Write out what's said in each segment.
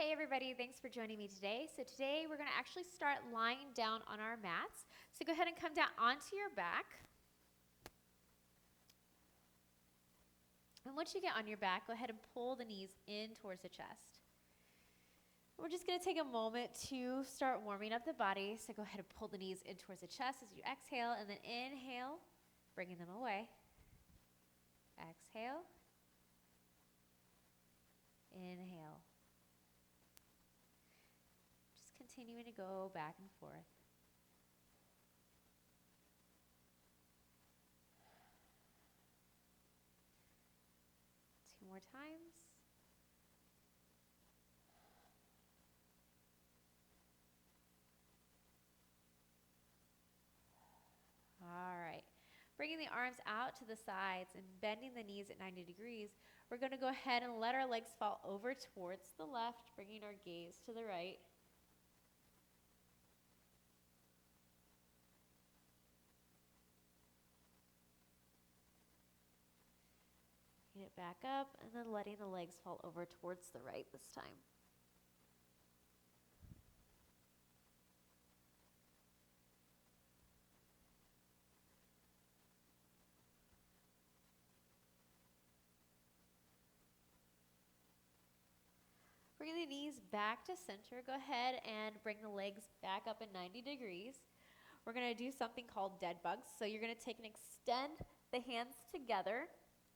Hey everybody, thanks for joining me today. So today we're going to actually start lying down on our mats. So go ahead and come down onto your back. And once you get on your back, go ahead and pull the knees in towards the chest. We're just going to take a moment to start warming up the body. So go ahead and pull the knees in towards the chest as you exhale, and then inhale, bringing them away. Exhale. Inhale. Just continuing to go back and forth. Two more times. All right. Bringing the arms out to the sides and bending the knees at 90 degrees, we're going to go ahead and let our legs fall over towards the left, bringing our gaze to the right. Bring it back up, and then letting the legs fall over towards the right this time. Bring the knees back to center. Go ahead and bring the legs back up at 90 degrees. We're going to do something called dead bugs. So you're going to take and extend the hands together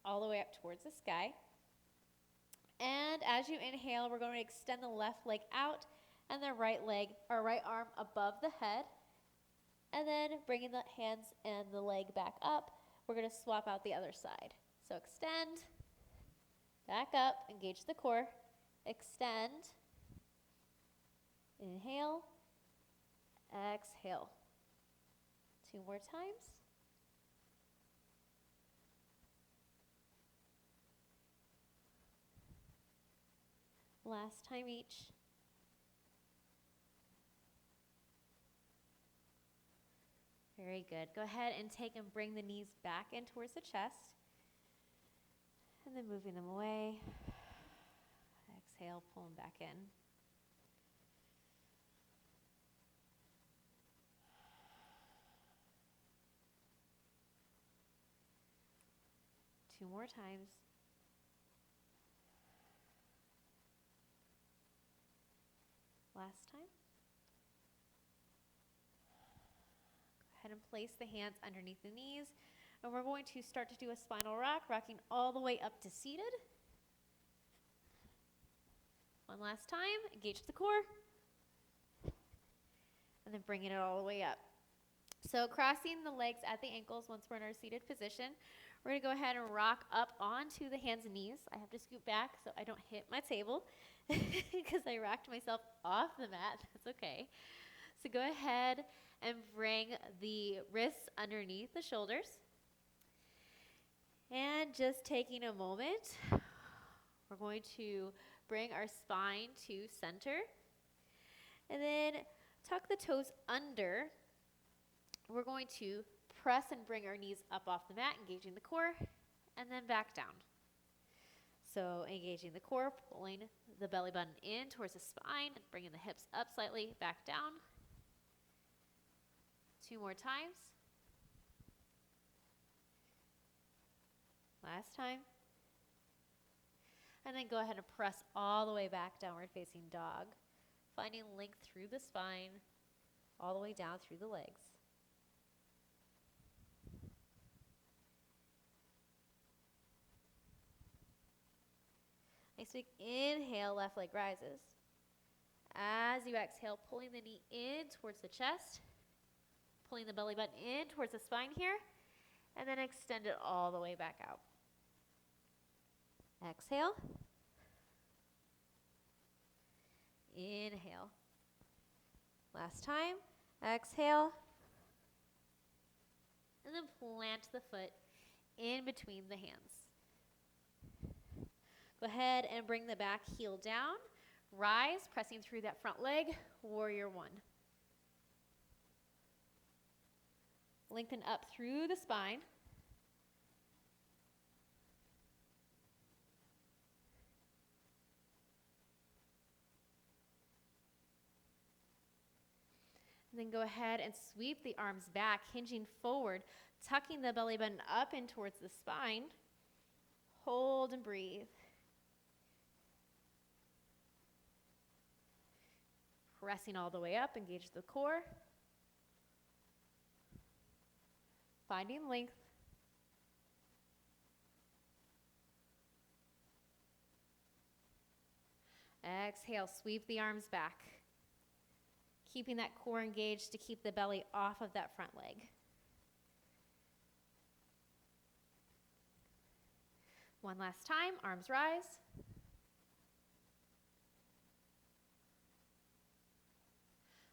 all the way up towards the sky. And as you inhale, we're going to extend the left leg out and the right leg or right arm above the head. And then bringing the hands and the leg back up, we're going to swap out the other side. So extend, back up, engage the core. Extend, inhale, exhale. Two more times. Last time each. Very good. Go ahead and take and bring the knees back in towards the chest. And then moving them away. Exhale, pull them back in. Two more times. Last time. Go ahead and place the hands underneath the knees. And we're going to start to do a spinal rock, rocking all the way up to seated. One last time, engage the core. And then bringing it all the way up. So crossing the legs at the ankles once we're in our seated position. We're going to go ahead and rock up onto the hands and knees. I have to scoot back so I don't hit my table because I rocked myself off the mat. That's okay. So go ahead and bring the wrists underneath the shoulders. And just taking a moment, we're going to bring our spine to center. And then tuck the toes under. We're going to press and bring our knees up off the mat, engaging the core, and then back down. So engaging the core, pulling the belly button in towards the spine, bringing the hips up slightly, back down. Two more times. Last time. And then go ahead and press all the way back, downward facing dog, finding length through the spine, all the way down through the legs. Nice big inhale, left leg rises. As you exhale, pulling the knee in towards the chest, pulling the belly button in towards the spine here, and then extend it all the way back out. Exhale. Inhale. Last time. Exhale. And then plant the foot in between the hands. Go ahead and bring the back heel down. Rise, pressing through that front leg. Warrior one. Lengthen up through the spine. then go ahead and sweep the arms back, hinging forward, tucking the belly button up and towards the spine. Hold and breathe. Pressing all the way up, engage the core. Finding length. Exhale, sweep the arms back. Keeping that core engaged to keep the belly off of that front leg. One last time, arms rise.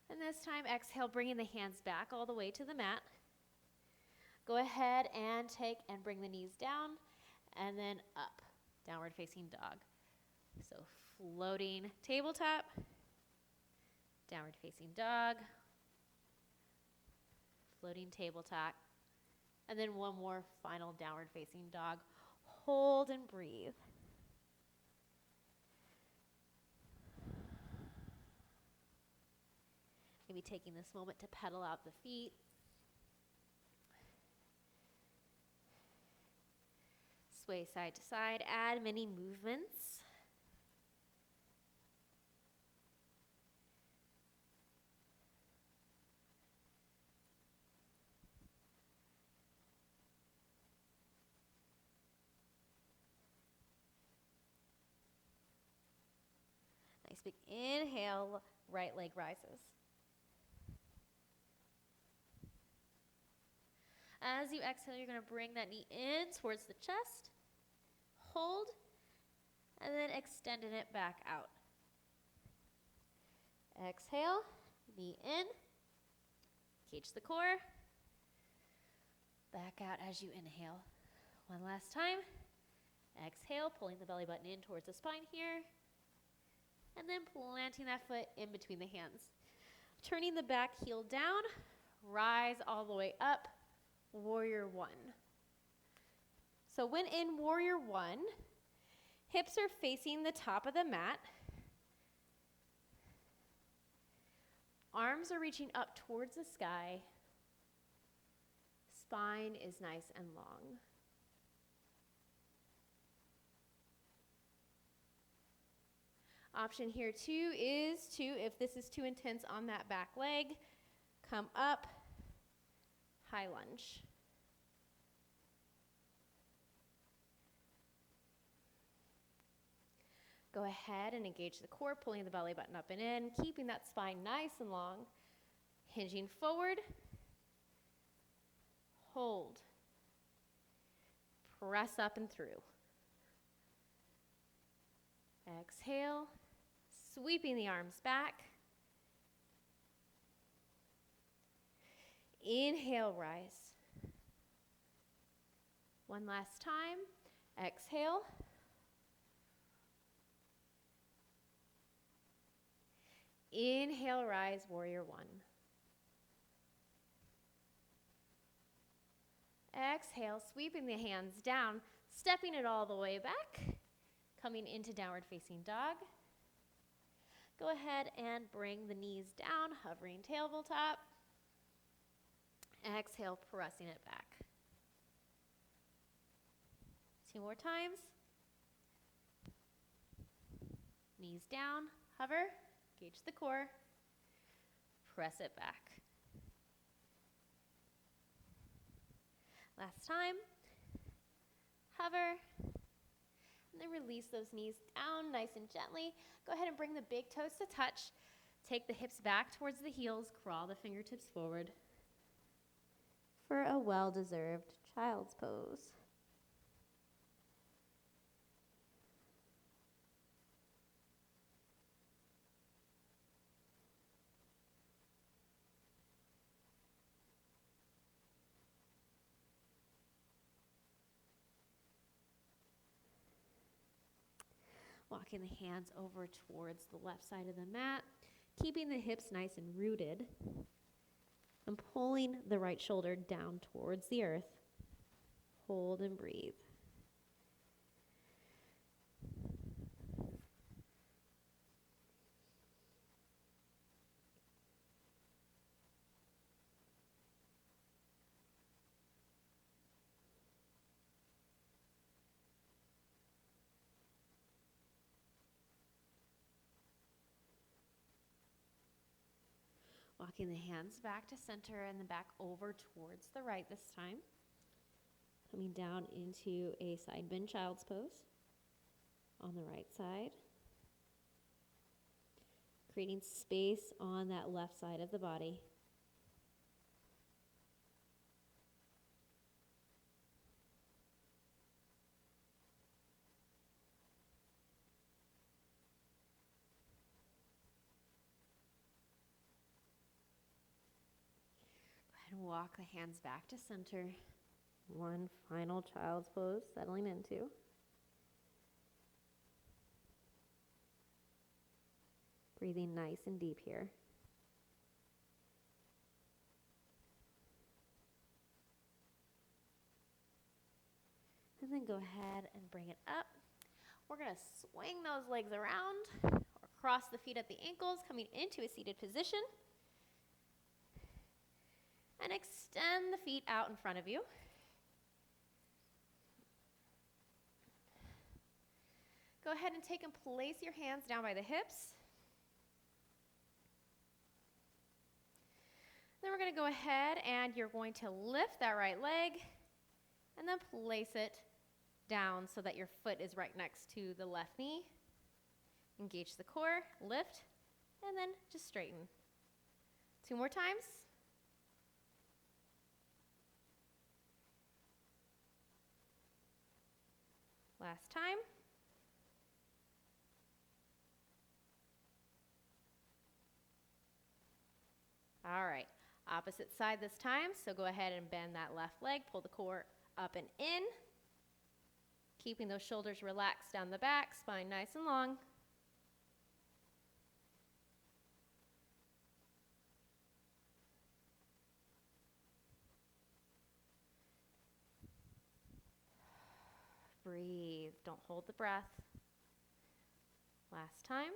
And this time, exhale, bringing the hands back all the way to the mat. Go ahead and bring the knees down and then up, downward facing dog. So floating tabletop, downward facing dog, floating tabletop, and then one more final downward facing dog. Hold and breathe. Maybe taking this moment to pedal out the feet. Sway side to side, add many movements. Nice big inhale, right leg rises. As you exhale, you're going to bring that knee in towards the chest. Hold, and then extending it back out. Exhale, knee in. Engage the core. Back out as you inhale. One last time. Exhale, pulling the belly button in towards the spine here. And then planting that foot in between the hands. Turning the back heel down. Rise all the way up. Warrior one. So when in warrior one, hips are facing the top of the mat. Arms are reaching up towards the sky. Spine is nice and long. Option here too is to, if this is too intense on that back leg, come up, high lunge. Go ahead and engage the core, pulling the belly button up and in, keeping that spine nice and long, hinging forward, hold, press up and through. Exhale, sweeping the arms back. Inhale, rise. One last time. Exhale. Inhale, rise, warrior one. Exhale, sweeping the hands down, stepping it all the way back, coming into downward facing dog. Go ahead and bring the knees down, hovering tabletop. Exhale, pressing it back. Two more times. Knees down, hover, engage the core, press it back. Last time. Hover, and then release those knees down nice and gently. Go ahead and bring the big toes to touch. Take the hips back towards the heels, crawl the fingertips forward for a well-deserved child's pose. Walking the hands over towards the left side of the mat, keeping the hips nice and rooted, and pulling the right shoulder down towards the earth. Hold and breathe. Walking the hands back to center and then back over towards the right this time. Coming down into a side bend child's pose on the right side. Creating space on that left side of the body. And walk the hands back to center. One final child's pose, settling into. Breathing nice and deep here. And then go ahead and bring it up. We're going to swing those legs around or cross the feet at the ankles, coming into a seated position. And extend the feet out in front of you. Go ahead and take and place your hands down by the hips. Then we're going to go ahead and you're going to lift that right leg and then place it down so that your foot is right next to the left knee. Engage the core, lift, and then just straighten. 2 more times. Last time. All right, opposite side this time. So go ahead and bend that left leg, pull the core up and in. Keeping those shoulders relaxed down the back, spine nice and long. Breathe, don't hold the breath. Last time.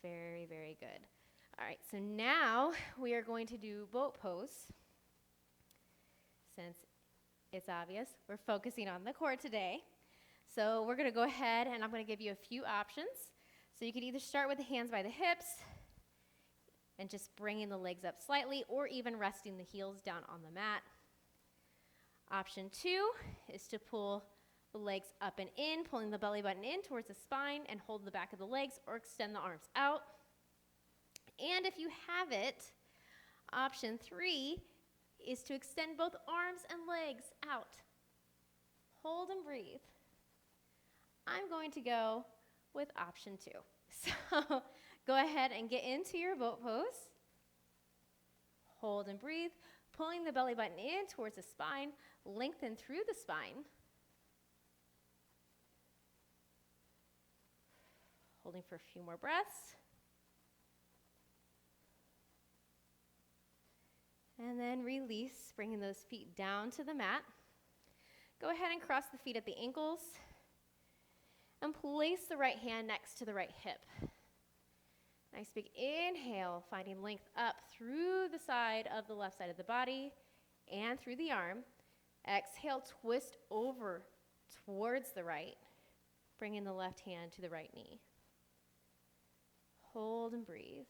Very, very good. All right, so now we are going to do boat pose. Since it's obvious, we're focusing on the core today. So we're going to go ahead and I'm going to give you a few options. So you can either start with the hands by the hips and just bringing the legs up slightly, or even resting the heels down on the mat. Option 2 is to pull the legs up and in, pulling the belly button in towards the spine and hold the back of the legs or extend the arms out. And if you have it, option 3 is to extend both arms and legs out. Hold and breathe. I'm going to go with option 2. So go ahead and get into your boat pose. Hold and breathe, pulling the belly button in towards the spine, lengthen through the spine. Holding for a few more breaths. And then release, bringing those feet down to the mat. Go ahead and cross the feet at the ankles. And place the right hand next to the right hip. Nice big inhale, finding length up through the side of the left side of the body and through the arm. Exhale, twist over towards the right, bringing the left hand to the right knee. Hold and breathe.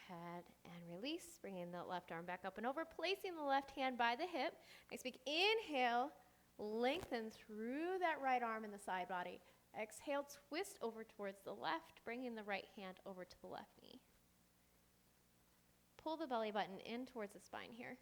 Ahead and release, bringing the left arm back up and over, placing the left hand by the hip. Nice big inhale, lengthen through that right arm in the side body. Exhale, twist over towards the left, bringing the right hand over to the left knee. Pull the belly button in towards the spine here.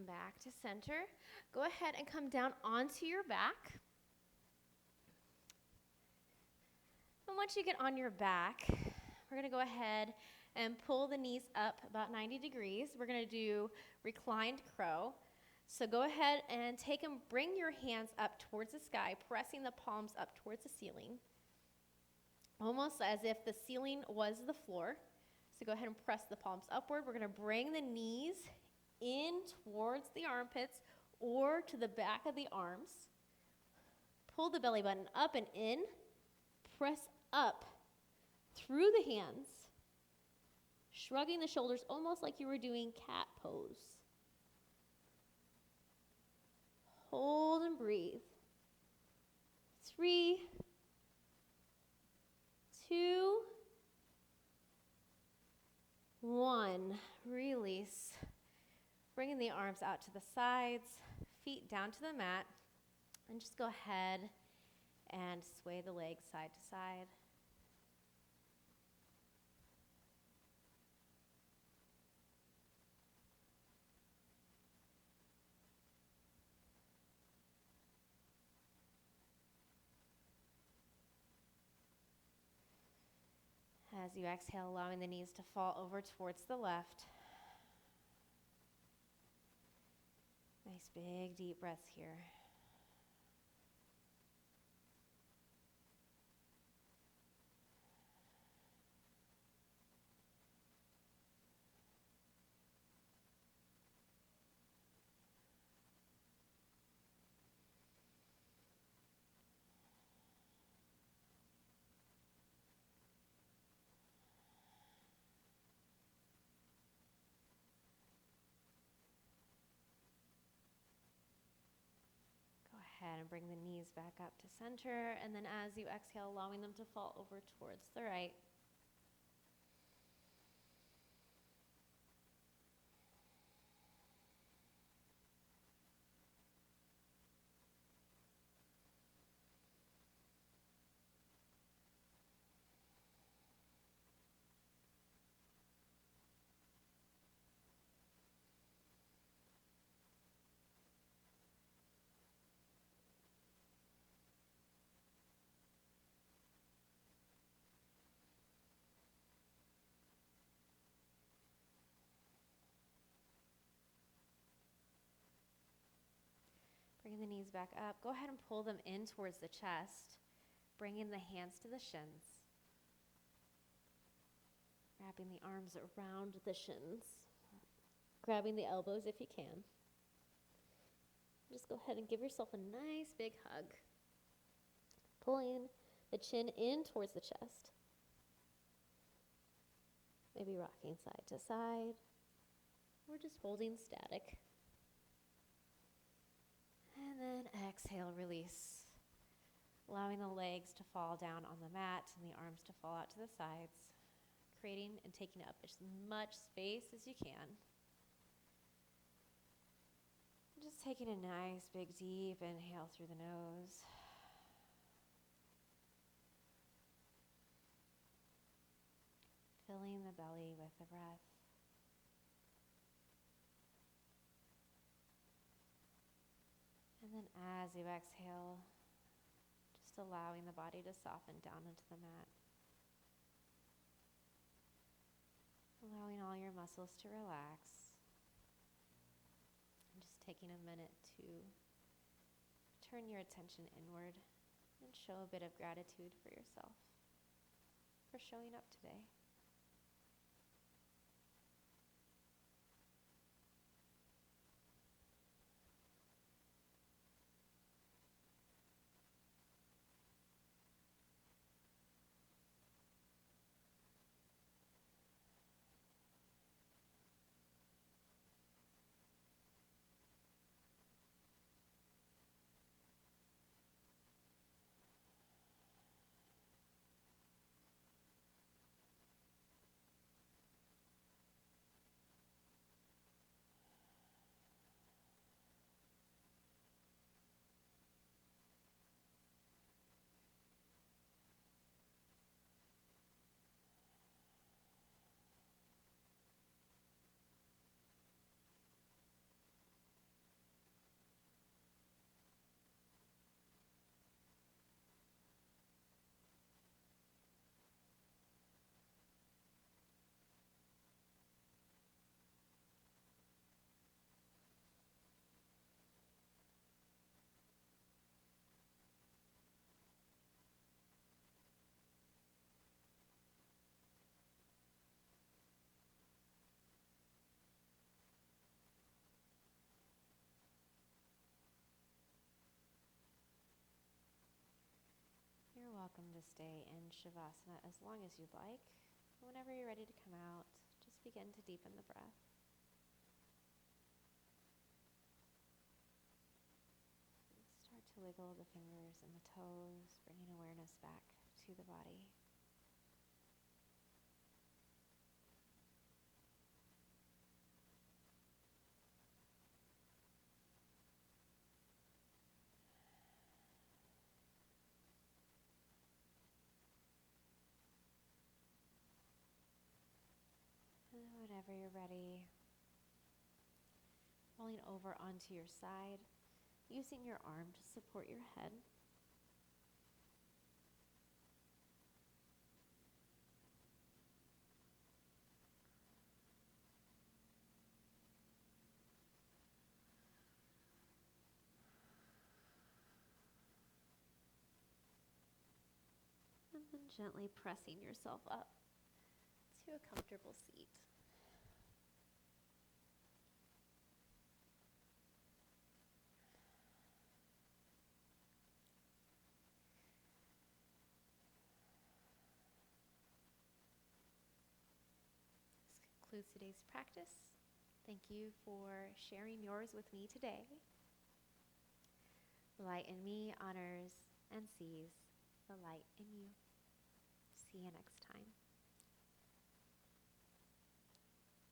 come back to center. Go ahead and come down onto your back. And once you get on your back, we're going to go ahead and pull the knees up about 90 degrees. We're going to do reclined crow. So go ahead and bring your hands up towards the sky, pressing the palms up towards the ceiling, almost as if the ceiling was the floor. So go ahead and press the palms upward. We're going to bring the knees in towards the armpits or to the back of the arms. Pull the belly button up and in. Press up through the hands, shrugging the shoulders almost like you were doing cat pose. Hold and breathe. 3, 2, 1. Release. Bringing the arms out to the sides, feet down to the mat, and just go ahead and sway the legs side to side. As you exhale, allowing the knees to fall over towards the left. Nice big deep breaths here. And bring the knees back up to center, and then as you exhale, allowing them to fall over towards the right. Bringing the knees back up. Go ahead and pull them in towards the chest. Bringing the hands to the shins. Wrapping the arms around the shins. Grabbing the elbows if you can. Just go ahead and give yourself a nice big hug. Pulling the chin in towards the chest. Maybe rocking side to side. Or just holding static. And then exhale, release. Allowing the legs to fall down on the mat and the arms to fall out to the sides. Creating and taking up as much space as you can. Just taking a nice, big, deep inhale through the nose. Filling the belly with the breath. And then as you exhale, just allowing the body to soften down into the mat. Allowing all your muscles to relax. And just taking a minute to turn your attention inward and show a bit of gratitude for yourself for showing up today. welcome to stay in Shavasana as long as you'd like. Whenever you're ready to come out, just begin to deepen the breath. Start to wiggle the fingers and the toes, bringing awareness back to the body. And whenever you're ready, rolling over onto your side, using your arm to support your head. And then gently pressing yourself up to a comfortable seat. This concludes today's practice. Thank you for sharing yours with me today. The light in me honors and sees the light in you. See you next time.